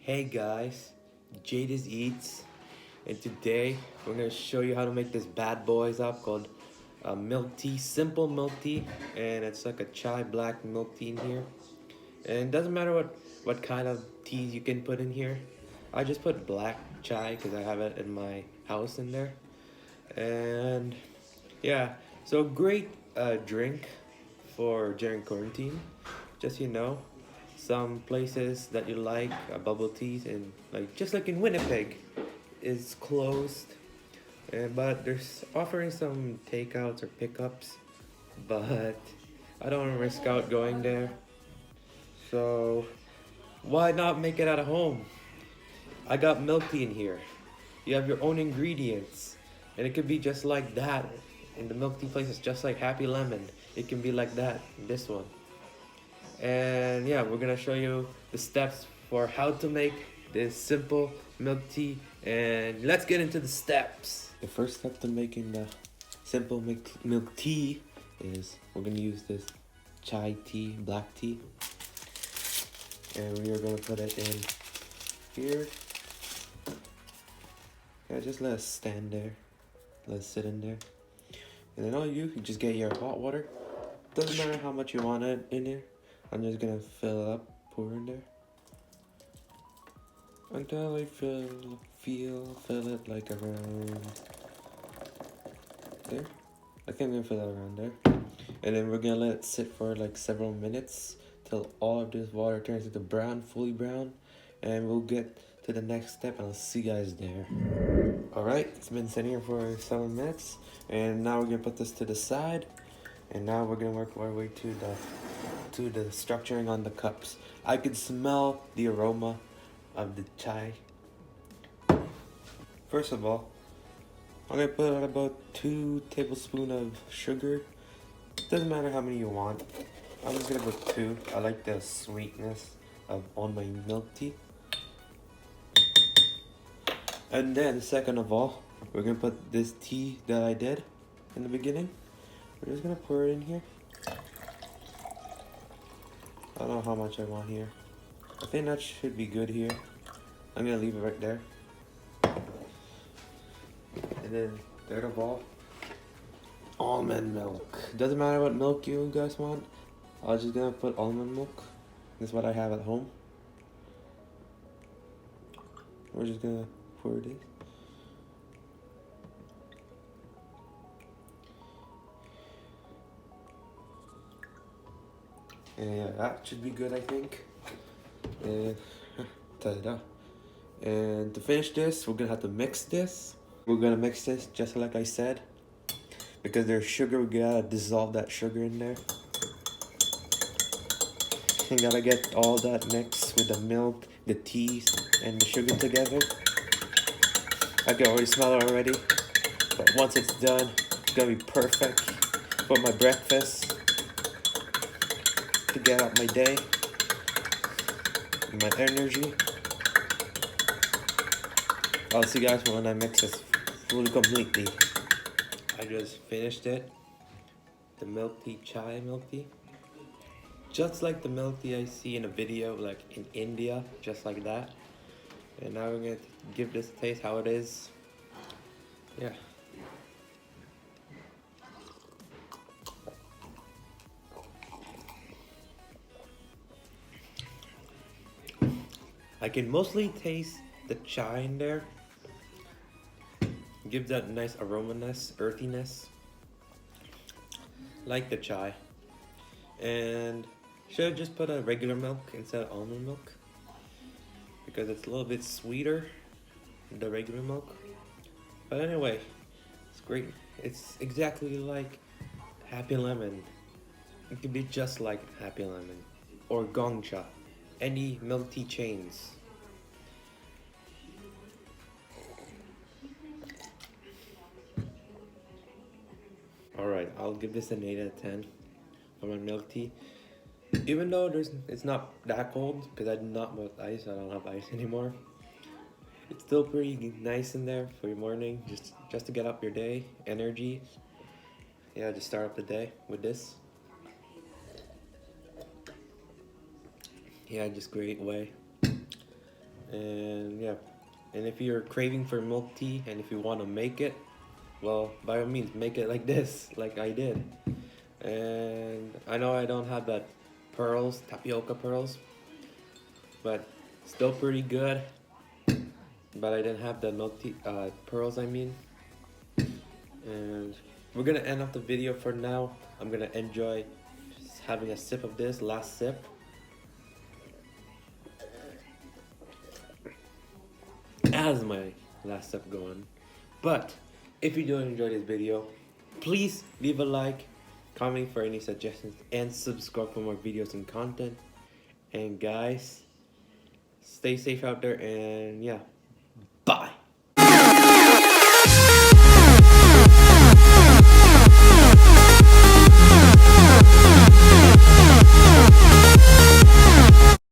Hey guys, JDizzEats, and today we're gonna show you how to make this bad boys up called milk tea, simple milk tea, and it's like a chai black milk tea in here. And it doesn't matter what kind of teas you can put in here. I just put black chai because I have it in my house in there. And yeah, so great drink for during quarantine. Just some places that you like bubble teas and like just like in Winnipeg is closed, and but there's offering some takeouts or pickups, but I don't want to risk out going there. So why not make it at home? I got milk tea in here. You have your own ingredients, and it could be just like that. In the milk tea place, it's just like Happy Lemon. It can be like that. This one. And yeah, we're gonna show you the steps for how to make this simple milk tea, and let's get into the steps. The first step to making the simple milk tea is we're gonna use this chai tea, black tea, and we are gonna put it in here. Yeah, just let it stand there, let it sit in there, and then all you can just get your hot water. Doesn't matter how much you want it in here. I'm just gonna fill it up, pour in there until I fill it like around there. I think I'm gonna fill it around there, and then we're gonna let it sit for like several minutes till all of this water turns into brown, fully brown, and we'll get to the next step, and I'll see you guys there. All right, it's been sitting here for 7 minutes, and now we're gonna put this to the side, and now we're gonna work our way to the structuring on the cups. I could smell the aroma of the chai. First of all, I'm gonna put out about 2 tablespoons of sugar. Doesn't matter how many you want. I'm just gonna put 2. I like the sweetness on my milk tea. And then second of all, we're gonna put this tea that I did in the beginning. We're just gonna pour it in here. I don't know how much I want here. I think that should be good here. I'm gonna leave it right there. And then third of all, almond milk. Doesn't matter what milk you guys want. I was just gonna put almond milk. That's what I have at home. We're just gonna pour this. And yeah, that should be good, I think. And ta-da. And to finish this, we're gonna have to mix this. We're gonna mix this just like I said. Because there's sugar, we gotta dissolve that sugar in there. And gotta get all that mixed with the milk, the tea, and the sugar together. I can already smell it already. But once it's done, it's gonna be perfect for my breakfast. To get out my day, my energy. I'll see you guys when I mix this fully completely. I just finished it. The milk tea, chai milk tea. Just like the milk tea I see in a video like in India, just like that. And now we're gonna give this a taste how it is. Yeah. I can mostly taste the chai in there. Gives that nice aromaness, earthiness. Like the chai. And should have just put a regular milk instead of almond milk. Because it's a little bit sweeter than the regular milk. But anyway, it's great. It's exactly like Happy Lemon. It could be just like Happy Lemon. Or Gongcha. Any milk tea chains. Alright, I'll give this an 8 out of 10 for my milk tea. Even though it's not that cold, because I did not put ice, I don't have ice anymore. It's still pretty nice in there for your morning, just to get up your day, energy. Yeah, just start up the day with this. Yeah, just great way. And yeah, and if you're craving for milk tea and if you want to make it, well, by all means, make it like this, like I did. And I know I don't have that pearls, tapioca pearls, but still pretty good. But I didn't have the milk tea, pearls, I mean. And we're gonna end off the video for now. I'm gonna enjoy having a sip of this, last sip. As my last sip going. But if you do enjoy this video, please leave a like, comment for any suggestions, and subscribe for more videos and content. And guys, stay safe out there, and yeah, bye.